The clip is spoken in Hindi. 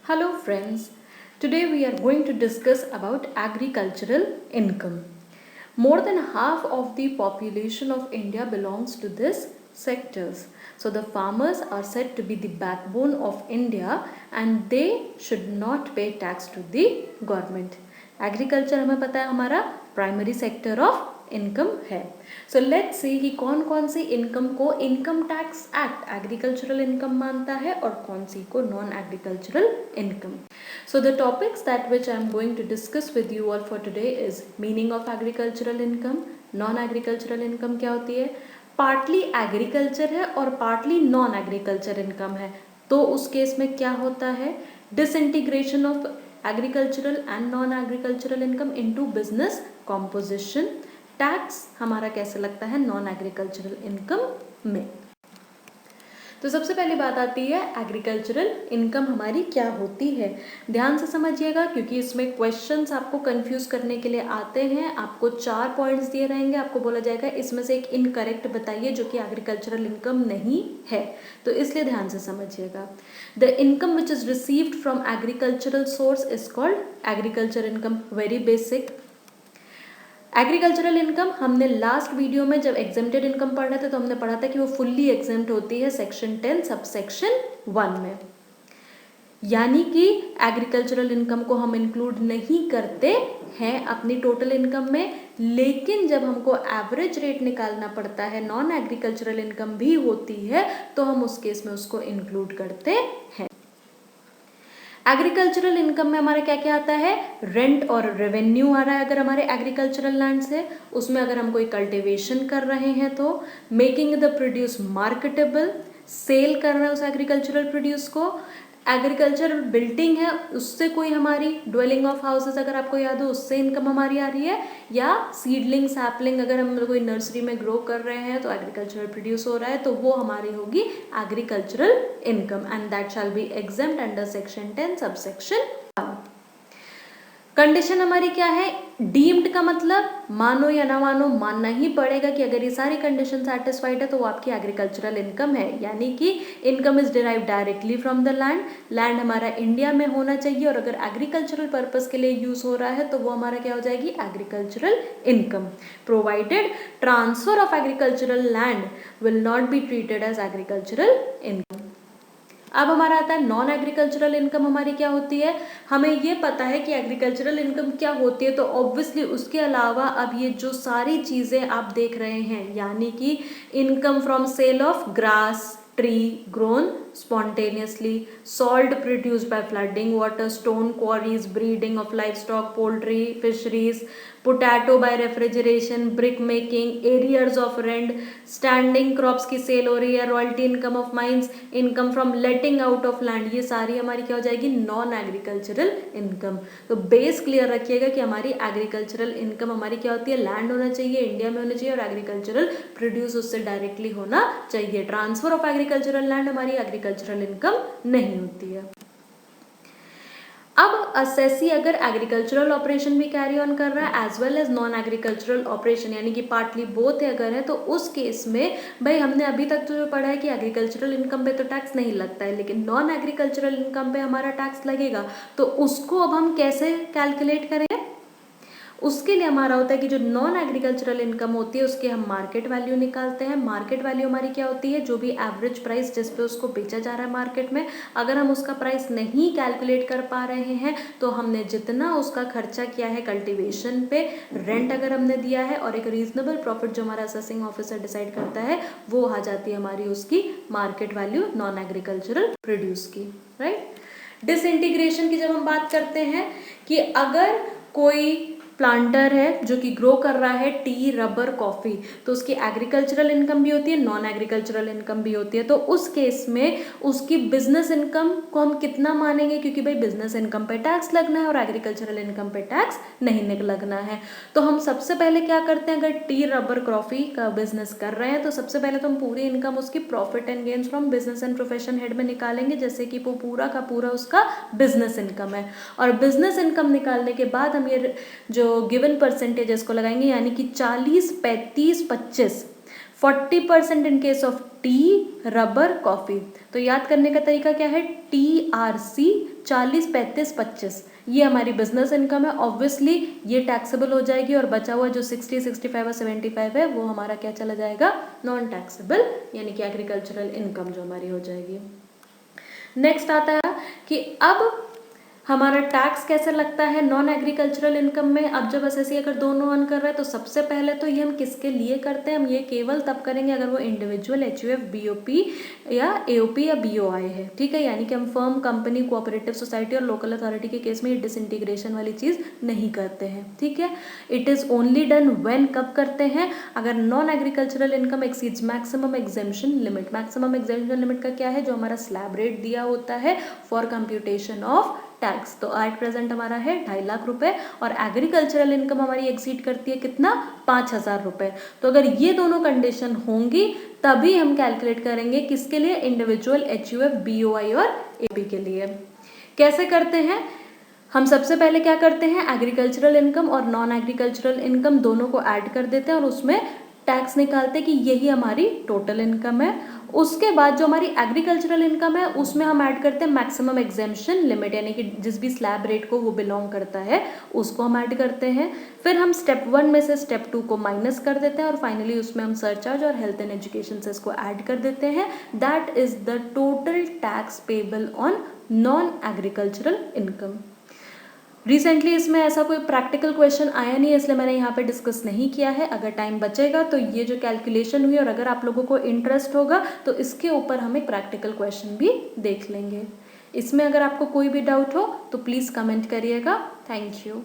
Hello friends, today we are going to discuss about agricultural income. More than half of the population of India belongs to this sectors. So the farmers are said to be the backbone of India and they should not pay tax to the government. Agriculture हमें पता है हमारा प्राइमरी सेक्टर ऑफ इनकम है. सो लेट्स सी कि कौन कौन सी इनकम को income tax act agricultural income मानता है और कौन सी को non agricultural income. So the topics that which I am going to discuss with you all for today is meaning of agricultural income. Non agricultural income क्या होती है? पार्टली एग्रीकल्चर है और पार्टली नॉन एग्रीकल्चर इनकम है. तो उस केस में क्या होता है? Disintegration of agricultural and non agricultural income into business composition. Tax हमारा कैसे लगता है नॉन एग्रीकल्चरल इनकम में. तो सबसे पहली बात आती है एग्रीकल्चरल इनकम हमारी क्या होती है. ध्यान से समझिएगा क्योंकि इसमें क्वेश्चंस आपको कंफ्यूज करने के लिए आते हैं. आपको 4 पॉइंट्स दिए रहेंगे, आपको बोला जाएगा इसमें से एक इनकरेक्ट बताइए जो कि एग्रीकल्चरल इनकम नहीं है. तो इसलिए ध्यान से समझिएगा. The income which is received from agricultural source is called agriculture income. Very basic. Agricultural income हमने लास्ट वीडियो में जब एग्जेम्प्टेड इनकम पढ़ रहे थे तो हमने पढ़ा था कि वो फुल्ली एग्जेम्प्ट होती है सेक्शन 10 सब सेक्शन 1 में. यानी कि एग्रीकल्चरल इनकम को हम इंक्लूड नहीं करते हैं अपनी टोटल इनकम में, लेकिन जब हमको एवरेज रेट निकालना पड़ता है नॉन एग्रीकल्चरल इनकम भी होती है तो हम उस केस में उसको इंक्लूड करते हैं. एग्रीकल्चरल इनकम में हमारा क्या क्या आता है? रेंट और रेवेन्यू आ रहा है अगर हमारे एग्रीकल्चरल लैंड से. उसमें अगर हम कोई कल्टीवेशन कर रहे हैं तो making the produce marketable, sell कर रहे हैं उस एग्रीकल्चरल प्रोड्यूस को. एग्रीकल्चरल बिल्डिंग है उससे कोई हमारी ड्वेलिंग ऑफ हाउसेस अगर आपको याद हो उससे इनकम हमारी आ रही है. या सीडलिंग सैपलिंग अगर हम कोई नर्सरी में ग्रो कर रहे हैं तो एग्रीकल्चरल प्रोड्यूस हो रहा है तो वो हमारी होगी agricultural income and that shall be exempt under section 10 sub section 1. Condition हमारी क्या है? डीम्ड का मतलब मानो या ना मानो मानना ही पड़ेगा कि अगर ये सारी कंडीशन सेटिस्फाइड है तो वो आपकी एग्रीकल्चरल इनकम है. यानी कि income is derive directly from the land. Land हमारा इंडिया में होना चाहिए और अगर एग्रीकल्चरल पर्पस के लिए यूज हो रहा है तो वो हमारा क्या हो जाएगी? Agricultural income. Provided transfer of agricultural land will not be treated as agricultural income. अब हमारा आता है नॉन एग्रीकल्चरल इनकम हमारी क्या होती है. हमें ये पता है कि एग्रीकल्चरल इनकम क्या होती है तो ऑब्वियसली उसके अलावा अब ये जो सारी चीज़ें आप देख रहे हैं यानी कि income from sale of grass tree grown spontaneously, salt produced by flooding water, stone quarries, breeding of livestock, poultry, fisheries, potato by refrigeration, brick making, arrears of rent, standing crops की सेल हो रही है, royalty income of mines, income from letting out of land, ये सारी हमारी क्या हो जाएगी? Non agricultural income. तो बेस क्लियर रखिएगा कि हमारी एग्रीकल्चरल इनकम हमारी क्या होती है? लैंड होना चाहिए, इंडिया में होना चाहिए और एग्रीकल्चरल प्रोड्यूस उससे डायरेक्टली होना चाहिए. ट्रांसफर ऑफ एग्रीकल्चरल लैंड हमारी एग्रीकल्चरल इनकम नहीं होती है. अब असेसी अगर एग्रीकल्चरल ऑपरेशन भी कैरी ऑन कर रहा है as well as non agricultural operation यानी कि पार्टली बोथ है अगर है तो उस केस में भाई हमने अभी तक तो जो पढ़ा है कि एग्रीकल्चरल इनकम पे तो टैक्स नहीं लगता है लेकिन नॉन एग्रीकल्चरल इनकम पे हमारा टैक्स लगेगा. तो उसको अब हम कैसे कैलकुलेट करें? उसके लिए हमारा होता है कि जो नॉन एग्रीकल्चरल इनकम होती है उसके हम मार्केट वैल्यू निकालते हैं. मार्केट वैल्यू हमारी क्या होती है? जो भी एवरेज प्राइस जिस पे उसको बेचा जा रहा है मार्केट में. अगर हम उसका प्राइस नहीं कैलकुलेट कर पा रहे हैं तो हमने जितना उसका खर्चा किया है कल्टीवेशन पे, रेंट अगर हमने दिया है और एक रीजनेबल प्रॉफिट जो हमारा असेसिंग ऑफिसर डिसाइड करता है वो आ जाती है हमारी उसकी market value non agricultural produce की. राइट. डिसइंटीग्रेशन की जब हम बात करते हैं कि अगर कोई प्लांटर है जो कि ग्रो कर रहा है टी रबर कॉफ़ी तो उसकी एग्रीकल्चरल इनकम भी होती है नॉन एग्रीकल्चरल इनकम भी होती है. तो उस केस में उसकी बिजनेस इनकम को हम कितना मानेंगे क्योंकि भाई बिजनेस इनकम पे टैक्स लगना है और एग्रीकल्चरल इनकम पे टैक्स नहीं लगना है. तो हम सबसे पहले क्या करते हैं? अगर टी रबर कॉफ़ी का बिजनेस कर रहे हैं तो सबसे पहले तो हम पूरी इनकम उसकी profit and gains from business and profession head में निकालेंगे जैसे कि वो पूरा का पूरा उसका बिजनेस इनकम है. और बिजनेस इनकम निकालने के बाद हम ये जो गिवन परसेंटेजेस को लगाएंगे यानी कि 40, 35, 25, 40% in case of T rubber coffee. तो याद करने का तरीका क्या है? TRC 40, 35, 25 ये हमारी बिजनेस इनकम है, ऑब्वियसली ये टैक्सेबल हो जाएगी और बचा हुआ जो 60, 65 और 75 है वो हमारा क्या चला जाएगा, नॉन टैक्सेबल, यानी कि एग्रीकल्चरल इनकम जो हमारी हो जाएगी। नेक्स्ट आता है कि अब हमारा टैक्स कैसे लगता है नॉन एग्रीकल्चरल इनकम में। अब जब एसएससी अगर दोनों अर्न कर रहा है तो सबसे पहले तो ये हम किसके लिए करते हैं, हम ये केवल तब करेंगे अगर वो इंडिविजुअल, एचयूएफ, बीओपी या एओपी या बीओआई है, ठीक है। यानी कि हम फर्म, कंपनी, कोऑपरेटिव सोसाइटी और लोकल अथॉरिटी के केस में ये डिसइंटीग्रेशन वाली चीज़ नहीं करते हैं, ठीक है। It is only done when, कब करते हैं, अगर non agricultural income exceeds maximum exemption limit. Maximum exemption limit का क्या है, जो हमारा स्लैब रेट दिया होता है फॉर कंप्यूटेशन ऑफ टैक्स। तो एट प्रेजेंट हमारा है 2.5 लाख रुपए और एग्रीकल्चरल इनकम हमारी एक्सीड करती है कितना, 5,000 रुपए। तो अगर ये दोनों कंडीशन होंगी तभी हम कैलकुलेट करेंगे किसके लिए, इंडिविजुअल, एचयूएफ, बीओआई और एपी के लिए। कैसे करते हैं, हम सबसे पहले क्या करते हैं, एग्रीकल्चरल इनकम और नॉन एग्रीकल्चरल इनकम दोनों को ऐड कर देते हैं और उसमें टैक्स निकालते हैं कि यही हमारी टोटल इनकम है। उसके बाद जो हमारी एग्रीकल्चरल इनकम है उसमें हम ऐड करते हैं मैक्सिमम एग्जेम्पशन लिमिट, यानी कि जिस भी स्लैब रेट को वो बिलोंग करता है उसको हम ऐड करते हैं। फिर हम स्टेप 1 में से स्टेप 2 को माइनस कर देते हैं और फाइनली उसमें हम सरचार्ज और हेल्थ एंड एजुकेशन सेस को ऐड कर देते हैं। That is the total tax payable on non agricultural income. Recently इसमें ऐसा कोई प्रैक्टिकल क्वेश्चन आया नहीं है इसलिए मैंने यहाँ पे डिस्कस नहीं किया है। अगर टाइम बचेगा तो ये जो कैलकुलेशन हुई और अगर आप लोगों को इंटरेस्ट होगा तो इसके ऊपर हम एक प्रैक्टिकल क्वेश्चन भी देख लेंगे। इसमें अगर आपको कोई भी डाउट हो तो प्लीज़ कमेंट करिएगा। Thank you.